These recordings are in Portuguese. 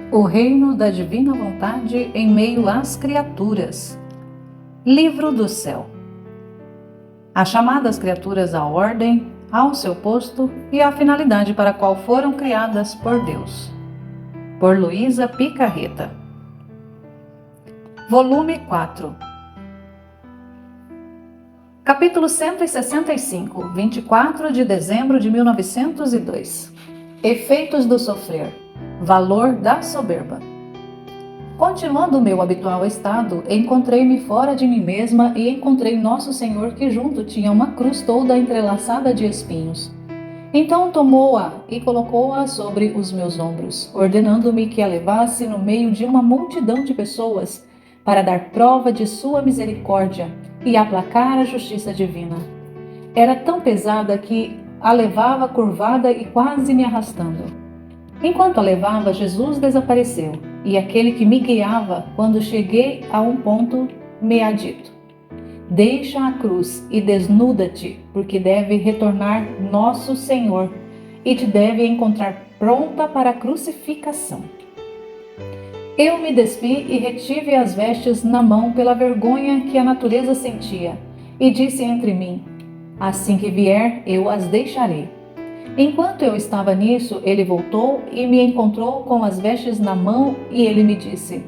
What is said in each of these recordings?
O reino da divina vontade em meio às criaturas. Livro do céu. As chamadas criaturas à ordem, ao seu posto e à finalidade para a qual foram criadas por Deus. Por Luísa Picarreta. Volume 4. Capítulo 165, 24 de dezembro de 1902. Efeitos do sofrer. Valor da soberba. Continuando o meu habitual estado, encontrei-me fora de mim mesma e encontrei Nosso Senhor que junto tinha uma cruz toda entrelaçada de espinhos. Então tomou-a e colocou-a sobre os meus ombros, ordenando-me que a levasse no meio de uma multidão de pessoas para dar prova de sua misericórdia e aplacar a justiça divina. Era tão pesada que a levava curvada e quase me arrastando. Enquanto a levava, Jesus desapareceu, e aquele que me guiava, quando cheguei a um ponto, me ha dito: deixa a cruz e desnuda-te, porque deve retornar Nosso Senhor, e te deve encontrar pronta para a crucificação. Eu me despi e retive as vestes na mão pela vergonha que a natureza sentia, e disse entre mim: assim que vier, eu as deixarei. Enquanto eu estava nisso, ele voltou e me encontrou com as vestes na mão e ele me disse: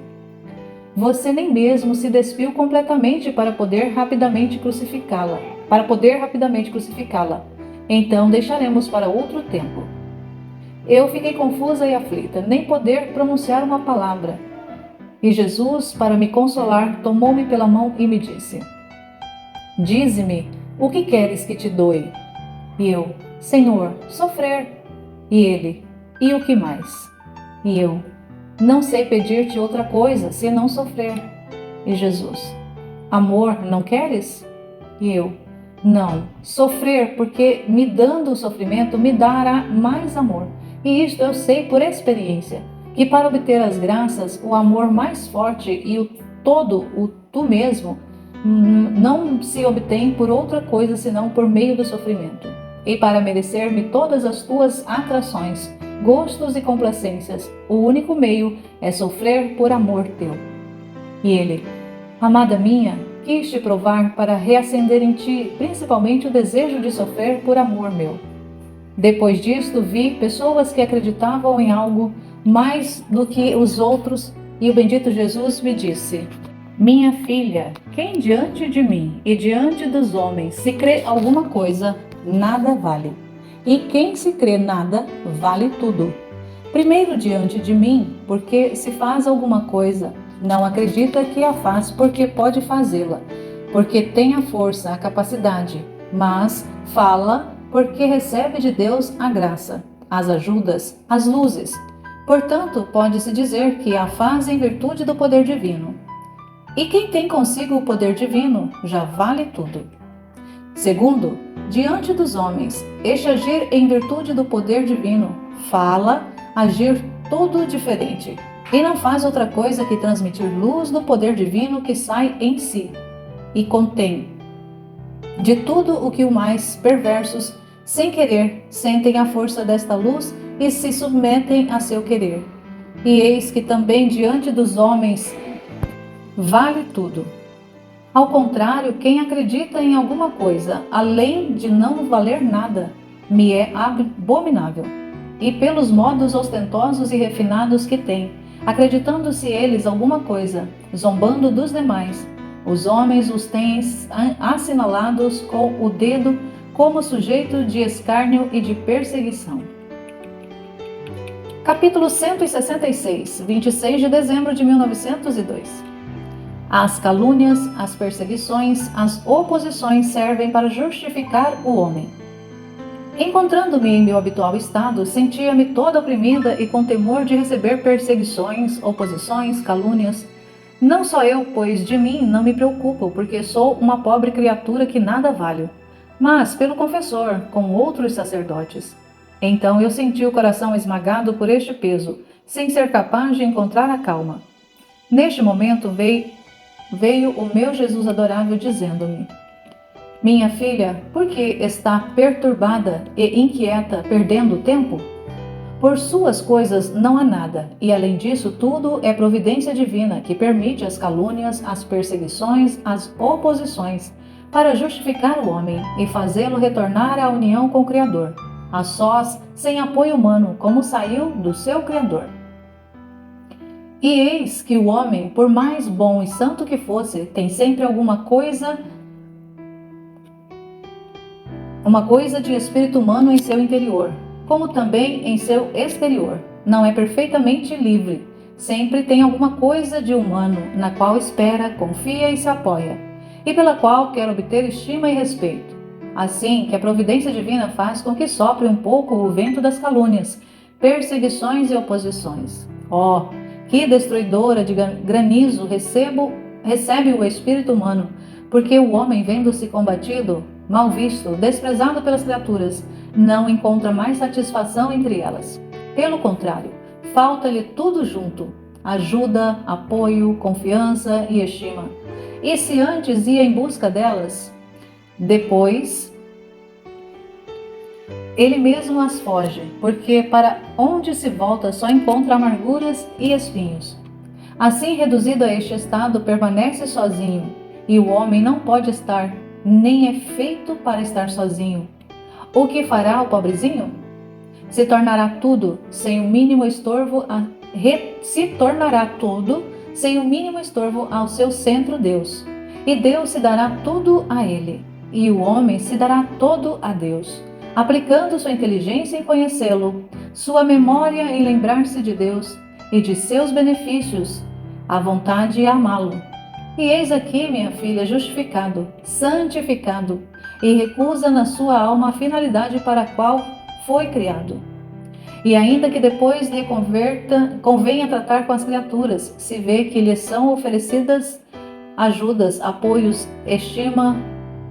você nem mesmo se despiu completamente para poder rapidamente crucificá-la. Então deixaremos para outro tempo. Eu fiquei confusa e aflita, nem poder pronunciar uma palavra. E Jesus, para me consolar, tomou-me pela mão e me disse: dize-me, o que queres que te doe? E eu: Senhor, sofrer. E ele: e o que mais? E eu: não sei pedir-te outra coisa, senão sofrer. E Jesus: amor, não queres? E eu: não, sofrer, porque me dando o sofrimento me dará mais amor. E isto eu sei por experiência, que para obter as graças, o amor mais forte e o tu mesmo, não se obtém por outra coisa senão por meio do sofrimento. E para merecer-me todas as tuas atrações, gostos e complacências, o único meio é sofrer por amor teu. E ele: amada minha, quis te provar para reacender em ti, principalmente o desejo de sofrer por amor meu. Depois disto, vi pessoas que acreditavam em algo mais do que os outros, e o bendito Jesus me disse: minha filha, quem diante de mim e diante dos homens se crê alguma coisa, nada vale. E quem se crê nada, vale tudo. Primeiro diante de mim, porque se faz alguma coisa, não acredita que a faz porque pode fazê-la, porque tem a força, a capacidade, mas fala porque recebe de Deus a graça, as ajudas, as luzes. Portanto, pode-se dizer que a faz em virtude do poder divino. E quem tem consigo o poder divino, já vale tudo. Segundo, diante dos homens, este agir em virtude do poder divino, fala, agir tudo diferente, e não faz outra coisa que transmitir luz do poder divino que sai em si, e contém de tudo o que os mais perversos, sem querer, sentem a força desta luz e se submetem a seu querer. E eis que também diante dos homens vale tudo. Ao contrário, quem acredita em alguma coisa, além de não valer nada, me é abominável. E pelos modos ostentosos e refinados que tem, acreditando-se eles alguma coisa, zombando dos demais, os homens os têm assinalados com o dedo como sujeito de escárnio e de perseguição. Capítulo 166, 26 de dezembro de 1902. As calúnias, as perseguições, as oposições servem para justificar o homem. Encontrando-me em meu habitual estado, sentia-me toda oprimida e com temor de receber perseguições, oposições, calúnias. Não só eu, pois de mim não me preocupo, porque sou uma pobre criatura que nada valho, mas pelo confessor, com outros sacerdotes. Então eu senti o coração esmagado por este peso, sem ser capaz de encontrar a calma. Neste momento veio o meu Jesus adorável dizendo-me: minha filha, por que está perturbada e inquieta, perdendo tempo? Por suas coisas não há nada, e além disso tudo é providência divina que permite as calúnias, as perseguições, as oposições, para justificar o homem e fazê-lo retornar à união com o Criador, a sós, sem apoio humano, como saiu do seu Criador. E eis que o homem, por mais bom e santo que fosse, tem sempre uma coisa de espírito humano em seu interior, como também em seu exterior. Não é perfeitamente livre. Sempre tem alguma coisa de humano, na qual espera, confia e se apoia, e pela qual quer obter estima e respeito. Assim que a providência divina faz com que sopre um pouco o vento das calúnias, perseguições e oposições. Oh, que destruidora de granizo recebe o espírito humano, porque o homem, vendo-se combatido, mal visto, desprezado pelas criaturas, não encontra mais satisfação entre elas. Pelo contrário, falta-lhe tudo junto: ajuda, apoio, confiança e estima. E se antes ia em busca delas, depois ele mesmo as foge, porque para onde se volta só encontra amarguras e espinhos. Assim, reduzido a este estado, permanece sozinho, e o homem não pode estar, nem é feito para estar sozinho. O que fará o pobrezinho? Se tornará tudo sem o mínimo estorvo ao seu centro Deus. E Deus se dará tudo a ele, e o homem se dará todo a Deus, aplicando sua inteligência em conhecê-lo, sua memória em lembrar-se de Deus e de seus benefícios, a vontade em amá-lo. E eis aqui, minha filha, justificado, santificado, e recusa na sua alma a finalidade para a qual foi criado. E ainda que depois lhe convenha tratar com as criaturas, se vê que lhe são oferecidas ajudas, apoios, estima,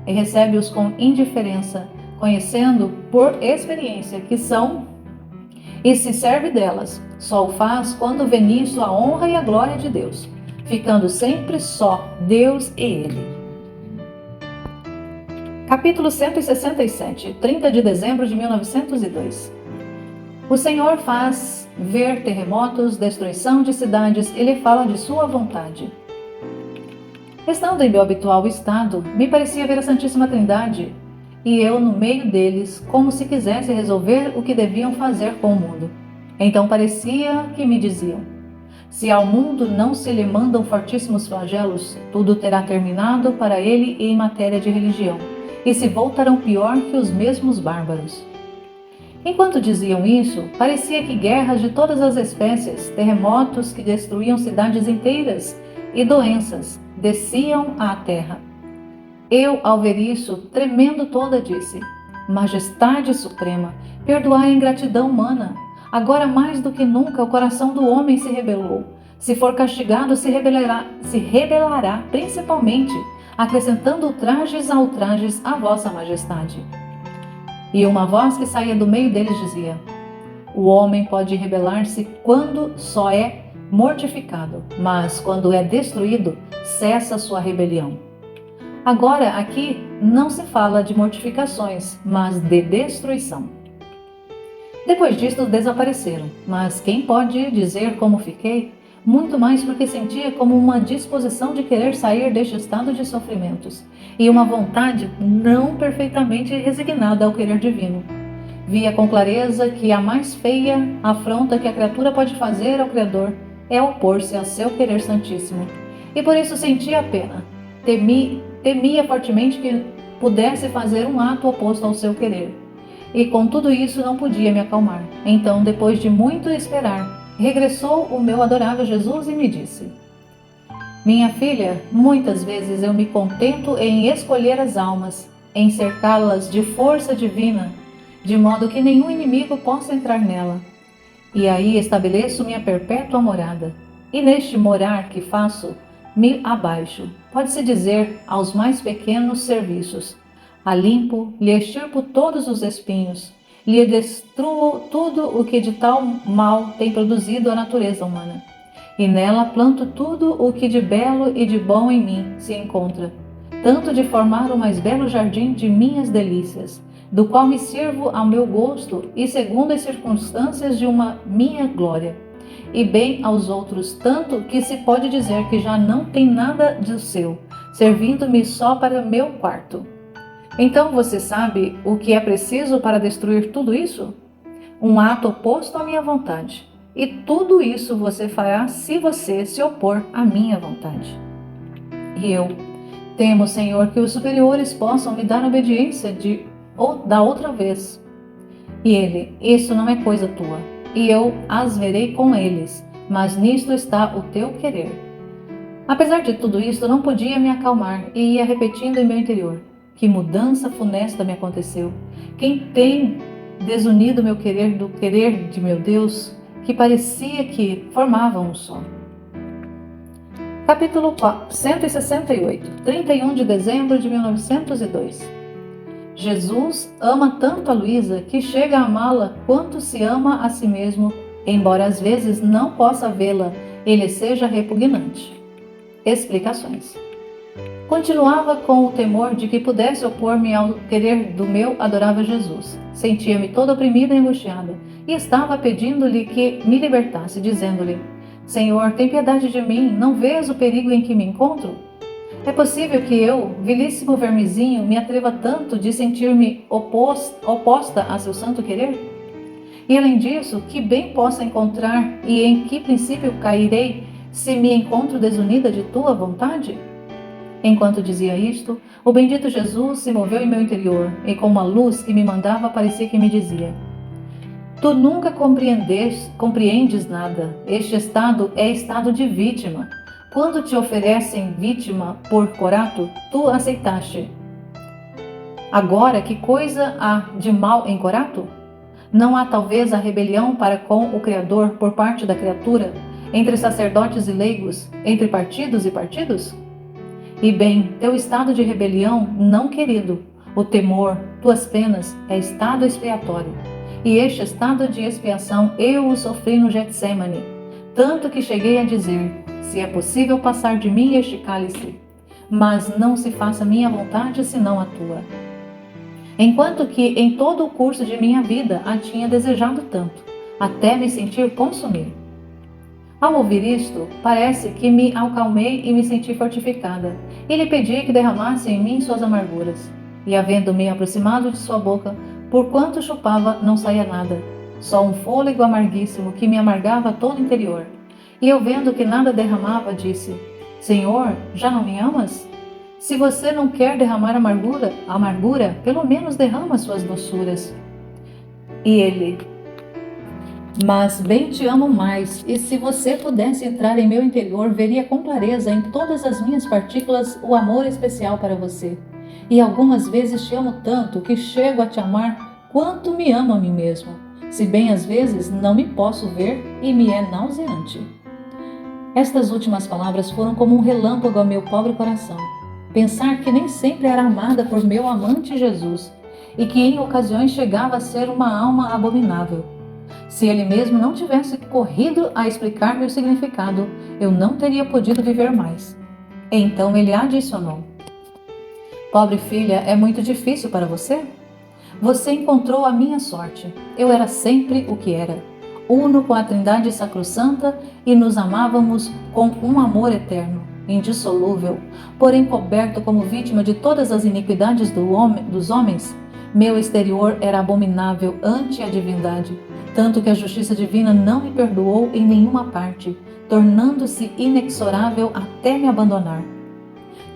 e recebe-os com indiferença, conhecendo por experiência que são, e se serve delas, só o faz quando vê nisso a honra e a glória de Deus, ficando sempre só Deus e Ele. Capítulo 167, 30 de dezembro de 1902. O Senhor faz ver terremotos, destruição de cidades e lhe fala de sua vontade. Estando em meu habitual estado, me parecia ver a Santíssima Trindade, e eu no meio deles, como se quisesse resolver o que deviam fazer com o mundo. Então parecia que me diziam: se ao mundo não se lhe mandam fortíssimos flagelos, tudo terá terminado para ele em matéria de religião, e se voltarão pior que os mesmos bárbaros. Enquanto diziam isso, parecia que guerras de todas as espécies, terremotos que destruíam cidades inteiras e doenças desciam à terra. Eu, ao ver isso, tremendo toda, disse: Majestade Suprema, perdoai a ingratidão humana. Agora mais do que nunca o coração do homem se rebelou. Se for castigado, se rebelará principalmente, acrescentando ultrajes a ultrajes à vossa majestade. E uma voz que saía do meio deles dizia: o homem pode rebelar-se quando só é mortificado, mas quando é destruído, cessa sua rebelião. Agora, aqui não se fala de mortificações, mas de destruição. Depois disto desapareceram, mas quem pode dizer como fiquei? Muito mais porque sentia como uma disposição de querer sair deste estado de sofrimentos, e uma vontade não perfeitamente resignada ao querer divino. Via com clareza que a mais feia afronta que a criatura pode fazer ao Criador é opor-se a seu querer santíssimo, e por isso sentia a pena. Temia fortemente que pudesse fazer um ato oposto ao seu querer, e com tudo isso não podia me acalmar. Então, depois de muito esperar, regressou o meu adorável Jesus e me disse: minha filha, muitas vezes eu me contento em escolher as almas, em cercá-las de força divina, de modo que nenhum inimigo possa entrar nela. E aí estabeleço minha perpétua morada. E neste morar que faço, me abaixo, pode-se dizer, aos mais pequenos serviços. A limpo, lhe extirpo todos os espinhos, lhe destruo tudo o que de tal mal tem produzido a natureza humana. E nela planto tudo o que de belo e de bom em mim se encontra, tanto de formar o mais belo jardim de minhas delícias, do qual me sirvo ao meu gosto e segundo as circunstâncias de uma minha glória, e bem aos outros, tanto que se pode dizer que já não tem nada de seu, servindo-me só para meu quarto. Então você sabe o que é preciso para destruir tudo isso? Um ato oposto à minha vontade. E tudo isso você fará se você se opor à minha vontade. E eu temo, Senhor, que os superiores possam me dar obediência da outra vez. E ele: isso não é coisa tua, e eu as verei com eles, mas nisto está o teu querer. Apesar de tudo isto, não podia me acalmar e ia repetindo em meu interior: que mudança funesta me aconteceu. Quem tem desunido meu querer do querer de meu Deus, que parecia que formavam um só. Capítulo 168, 31 de dezembro de 1902. Jesus ama tanto a Luísa que chega a amá-la quanto se ama a si mesmo, embora às vezes não possa vê-la e lhe seja repugnante. Explicações. Continuava com o temor de que pudesse opor-me ao querer do meu adorável Jesus. Sentia-me toda oprimida e angustiada, e estava pedindo-lhe que me libertasse, dizendo-lhe: Senhor, tem piedade de mim, não vês o perigo em que me encontro? É possível que eu, vilíssimo vermezinho, me atreva tanto de sentir-me oposta a seu santo querer? E além disso, que bem possa encontrar e em que princípio cairei se me encontro desunida de tua vontade? Enquanto dizia isto, o bendito Jesus se moveu em meu interior, e com uma luz que me mandava parecia que me dizia: Tu nunca compreendes nada. Este estado é estado de vítima. Quando te oferecem vítima por corato, tu aceitaste. Agora, que coisa há de mal em corato? Não há talvez a rebelião para com o Criador por parte da criatura, entre sacerdotes e leigos, entre partidos e partidos? E bem, teu estado de rebelião, não querido, o temor, tuas penas, é estado expiatório. E este estado de expiação eu o sofri no Getsemane, tanto que cheguei a dizer: se é possível passar de mim este cálice, mas não se faça minha vontade senão a tua. Enquanto que em todo o curso de minha vida a tinha desejado tanto, até me sentir consumir. Ao ouvir isto, parece que me acalmei e me senti fortificada, e lhe pedi que derramasse em mim suas amarguras. E havendo-me aproximado de sua boca, por quanto chupava, não saía nada, só um fôlego amarguíssimo que me amargava todo o interior. E eu vendo que nada derramava, disse: Senhor, já não me amas? Se você não quer derramar amargura, pelo menos derrama suas doçuras. E ele: Mas bem te amo mais, e se você pudesse entrar em meu interior, veria com clareza em todas as minhas partículas o amor especial para você. E algumas vezes te amo tanto que chego a te amar quanto me amo a mim mesmo, se bem às vezes não me posso ver e me é nauseante. Estas últimas palavras foram como um relâmpago ao meu pobre coração. Pensar que nem sempre era amada por meu amante Jesus, e que em ocasiões chegava a ser uma alma abominável. Se ele mesmo não tivesse corrido a explicar-me o significado, eu não teria podido viver mais. Então ele adicionou: Pobre filha, é muito difícil para você? Você encontrou a minha sorte. Eu era sempre o que era, uno com a Trindade Sacrossanta, e nos amávamos com um amor eterno, indissolúvel, porém coberto como vítima de todas as iniquidades dos homens. Meu exterior era abominável ante a divindade, tanto que a justiça divina não me perdoou em nenhuma parte, tornando-se inexorável até me abandonar.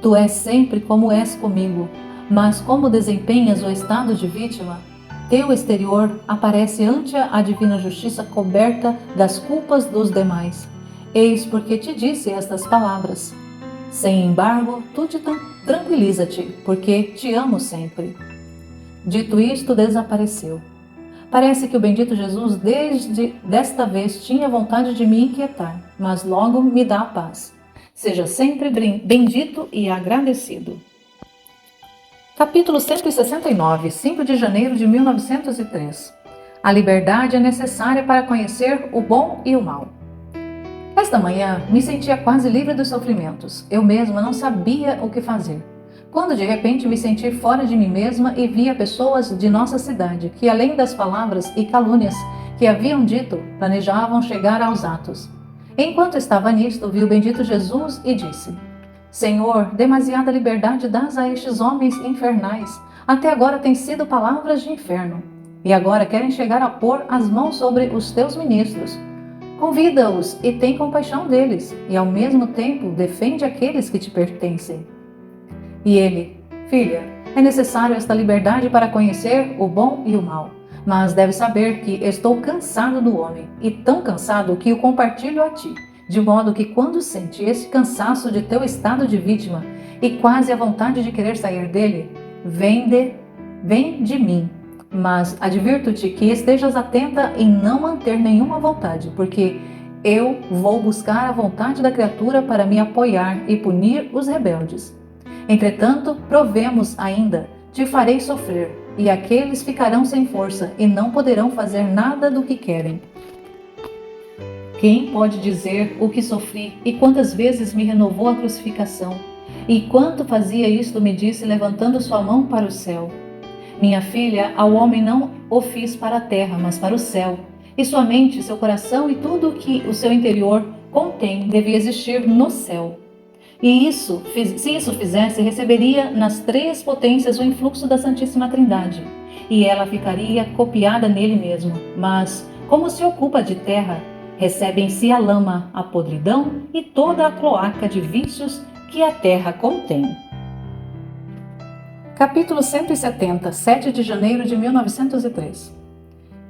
Tu és sempre como és comigo, mas como desempenhas o estado de vítima, teu exterior aparece ante a divina justiça coberta das culpas dos demais. Eis porque te disse estas palavras: Sem embargo, tu te tranquiliza-te, porque te amo sempre. Dito isto, desapareceu. Parece que o bendito Jesus desta vez tinha vontade de me inquietar, mas logo me dá a paz. Seja sempre bendito e agradecido. Capítulo 169, 5 de janeiro de 1903. A liberdade é necessária para conhecer o bom e o mal. Esta manhã me sentia quase livre dos sofrimentos. Eu mesma não sabia o que fazer. quando de repente me senti fora de mim mesma e via pessoas de nossa cidade que, além das palavras e calúnias que haviam dito, planejavam chegar aos atos. Enquanto estava nisto, vi o bendito Jesus e disse: Senhor, demasiada liberdade dás a estes homens infernais. Até agora têm sido palavras de inferno. E agora querem chegar a pôr as mãos sobre os teus ministros. Convida-os e tem compaixão deles, e ao mesmo tempo defende aqueles que te pertencem. E ele: Filha, é necessário esta liberdade para conhecer o bom e o mal. Mas deve saber que estou cansado do homem, e tão cansado que o compartilho a ti, de modo que quando sente esse cansaço de teu estado de vítima e quase a vontade de querer sair dele, vem de mim. Mas advirto-te que estejas atenta em não manter nenhuma vontade, porque eu vou buscar a vontade da criatura para me apoiar e punir os rebeldes. Entretanto, provemos ainda, te farei sofrer, e aqueles ficarão sem força e não poderão fazer nada do que querem. Quem pode dizer o que sofri e quantas vezes me renovou a crucificação? E quanto fazia isto, me disse, levantando sua mão para o céu. Minha filha, ao homem não o fiz para a terra, mas para o céu. E sua mente, seu coração e tudo o que o seu interior contém devia existir no céu. E se isso fizesse, receberia nas três potências o influxo da Santíssima Trindade, e ela ficaria copiada nele mesmo. Mas, como se ocupa de terra, recebe em si a lama, a podridão e toda a cloaca de vícios que a terra contém. Capítulo 170, 7 de janeiro de 1903.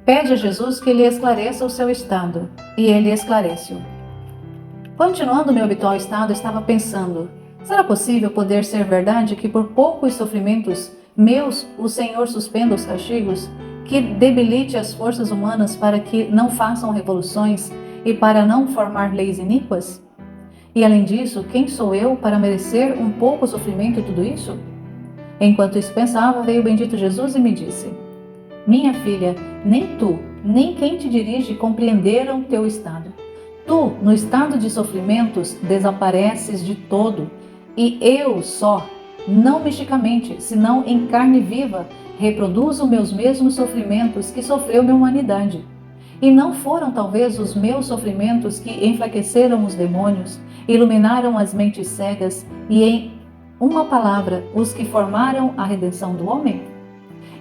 Pede a Jesus que lhe esclareça o seu estado, e ele esclarece-o. Continuando meu habitual estado, estava pensando: será possível poder ser verdade que por poucos sofrimentos meus o Senhor suspenda os castigos, que debilite as forças humanas para que não façam revoluções e para não formar leis iníquas? E além disso, quem sou eu para merecer um pouco sofrimento e tudo isso? Enquanto isso pensava, veio o bendito Jesus e me disse: Minha filha, nem tu, nem quem te dirige compreenderam teu estado. Tu, no estado de sofrimentos, desapareces de todo, e eu só, não misticamente, senão em carne viva, reproduzo meus mesmos sofrimentos que sofreu minha humanidade. E não foram talvez os meus sofrimentos que enfraqueceram os demônios, iluminaram as mentes cegas e, em uma palavra, os que formaram a redenção do homem?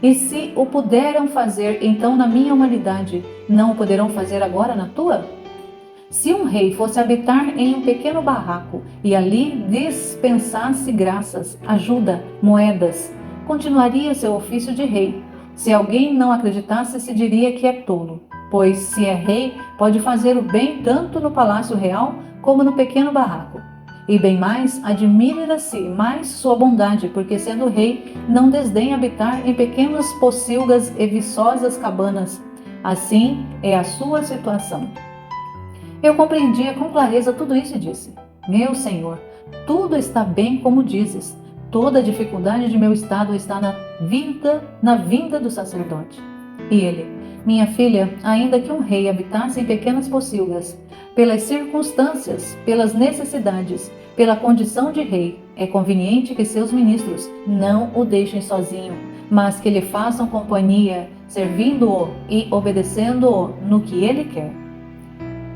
E se o puderam fazer então na minha humanidade, não o poderão fazer agora na tua? Se um rei fosse habitar em um pequeno barraco e ali dispensasse graças, ajuda, moedas, continuaria seu ofício de rei. Se alguém não acreditasse, se diria que é tolo, pois se é rei, pode fazer o bem tanto no palácio real como no pequeno barraco. E bem mais, admira-se mais sua bondade, porque sendo rei, não desdenha habitar em pequenas pocilgas e viçosas cabanas. Assim é a sua situação. Eu compreendia com clareza tudo isso e disse: Meu Senhor, tudo está bem como dizes. Toda a dificuldade de meu estado está na vinda do sacerdote. E ele: Minha filha, ainda que um rei habitasse em pequenas pocilgas, pelas circunstâncias, pelas necessidades, pela condição de rei, é conveniente que seus ministros não o deixem sozinho, mas que lhe façam companhia, servindo-o e obedecendo-o no que ele quer.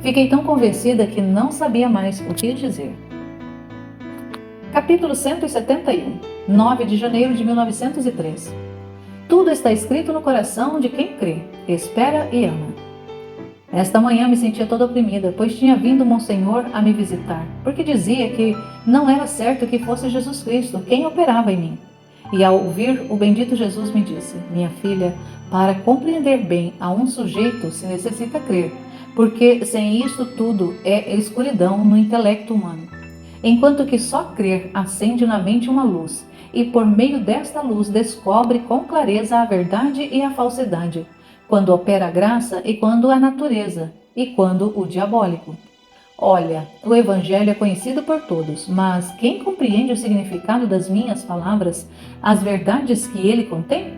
Fiquei tão convencida que não sabia mais o que dizer. Capítulo 171, 9 de janeiro de 1903. Tudo está escrito no coração de quem crê, espera e ama. Esta manhã me sentia toda oprimida, pois tinha vindo Monsenhor a me visitar, porque dizia que não era certo que fosse Jesus Cristo quem operava em mim. E ao ouvir, o bendito Jesus me disse: Minha filha, para compreender bem a um sujeito se necessita crer, porque sem isto tudo é escuridão no intelecto humano. Enquanto que só crer acende na mente uma luz, e por meio desta luz descobre com clareza a verdade e a falsidade, quando opera a graça e quando a natureza, e quando o diabólico. Olha, o Evangelho é conhecido por todos, mas quem compreende o significado das minhas palavras, as verdades que ele contém?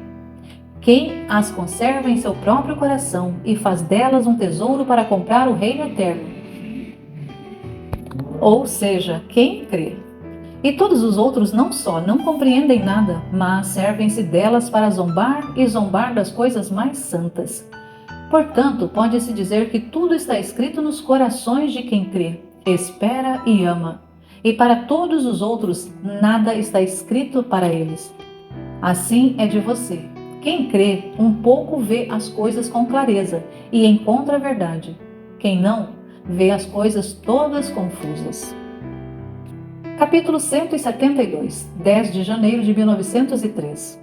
Quem as conserva em seu próprio coração e faz delas um tesouro para comprar o reino eterno? Ou seja, quem crê. E todos os outros não só não compreendem nada, mas servem-se delas para zombar e zombar das coisas mais santas. Portanto, pode-se dizer que tudo está escrito nos corações de quem crê, espera e ama. E para todos os outros, nada está escrito para eles. Assim é de você. Quem crê, um pouco vê as coisas com clareza e encontra a verdade. Quem não, vê as coisas todas confusas. Capítulo 172, 10 de janeiro de 1903.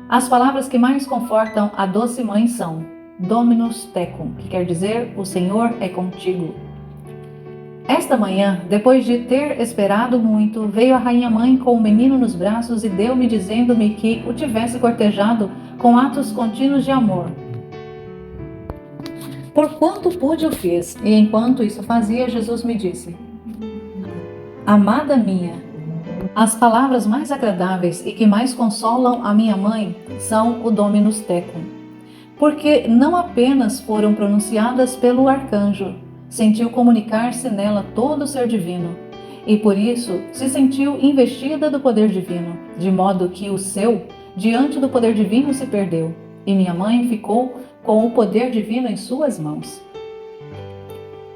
As palavras que mais confortam a doce mãe são Dominus tecum, que quer dizer o Senhor é contigo. Esta manhã, depois de ter esperado muito, veio a rainha mãe com o menino nos braços e deu-me dizendo-me que o tivesse cortejado com atos contínuos de amor. Porquanto pude o fez, e enquanto isso fazia, Jesus me disse: Amada minha, as palavras mais agradáveis e que mais consolam a minha mãe são o Dominus tecum, porque não apenas foram pronunciadas pelo arcanjo, sentiu comunicar-se nela todo o ser divino, e por isso se sentiu investida do poder divino, de modo que o seu, diante do poder divino, se perdeu, e minha mãe ficou com o poder divino em suas mãos.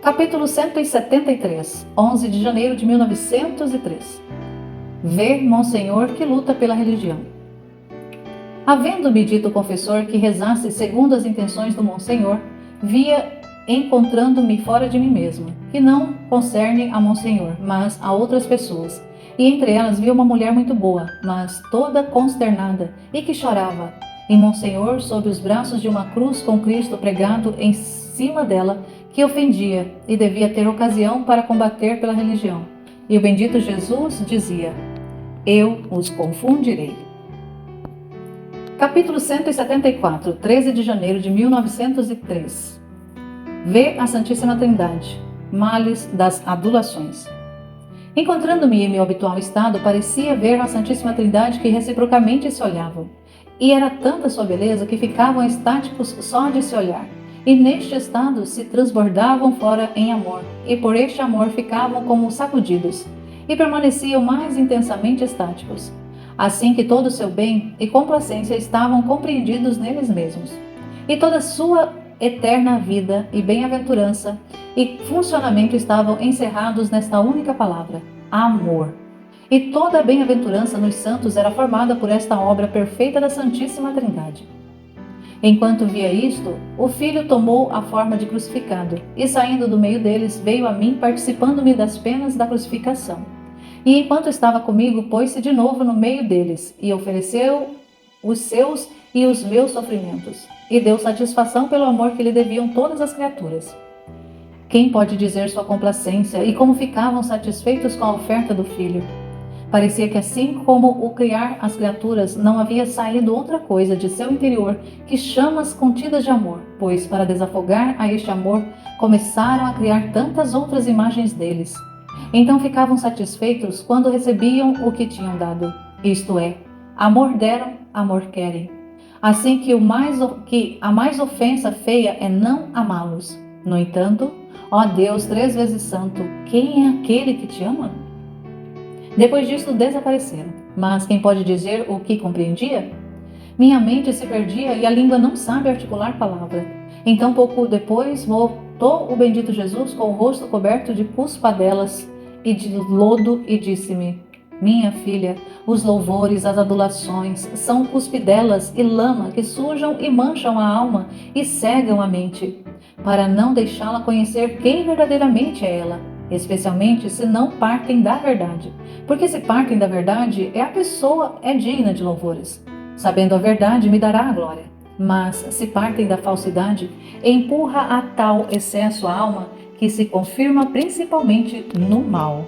Capítulo 173, 11 de janeiro de 1903. Ver Monsenhor que luta pela religião. Havendo-me dito o confessor que rezasse segundo as intenções do Monsenhor, via encontrando-me fora de mim mesmo, que não concerne a Monsenhor, mas a outras pessoas. E entre elas vi uma mulher muito boa, mas toda consternada, e que chorava. E Monsenhor, sob os braços de uma cruz com Cristo pregado em cima dela, que ofendia, e devia ter ocasião para combater pela religião. E o bendito Jesus dizia: Eu os confundirei. Capítulo 174, 13 de janeiro de 1903. Vê a Santíssima Trindade, males das adulações. Encontrando-me em meu habitual estado, parecia ver a Santíssima Trindade que reciprocamente se olhavam. E era tanta sua beleza que ficavam estáticos só de se olhar. E neste estado se transbordavam fora em amor, e por este amor ficavam como sacudidos, e permaneciam mais intensamente estáticos. Assim que todo o seu bem e complacência estavam compreendidos neles mesmos. E toda sua eterna vida e bem-aventurança e funcionamento estavam encerrados nesta única palavra: amor. E toda a bem-aventurança nos santos era formada por esta obra perfeita da Santíssima Trindade. Enquanto via isto, o Filho tomou a forma de crucificado, e saindo do meio deles, veio a mim participando-me das penas da crucificação. E enquanto estava comigo, pôs-se de novo no meio deles, e ofereceu os seus e os meus sofrimentos, e deu satisfação pelo amor que lhe deviam todas as criaturas. Quem pode dizer sua complacência e como ficavam satisfeitos com a oferta do Filho? Parecia que assim como o criar as criaturas, não havia saído outra coisa de seu interior que chamas contidas de amor, pois para desafogar a este amor, começaram a criar tantas outras imagens deles. Então ficavam satisfeitos quando recebiam o que tinham dado, isto é, amor deram, amor querem. Assim que a mais ofensa feia é não amá-los. No entanto, ó Deus 3 vezes santo, quem é aquele que te ama? Depois disto desapareceram, mas quem pode dizer o que compreendia? Minha mente se perdia e a língua não sabe articular palavra. Então pouco depois voltou o bendito Jesus com o rosto coberto de cuspadelas e de lodo e disse-me: Minha filha, os louvores, as adulações são cuspidelas e lama que sujam e mancham a alma e cegam a mente, para não deixá-la conhecer quem verdadeiramente é ela, especialmente se não partem da verdade. Porque se partem da verdade, a pessoa é digna de louvores. Sabendo a verdade, me dará a glória. Mas se partem da falsidade, empurra a tal excesso a alma que se confirma principalmente no mal.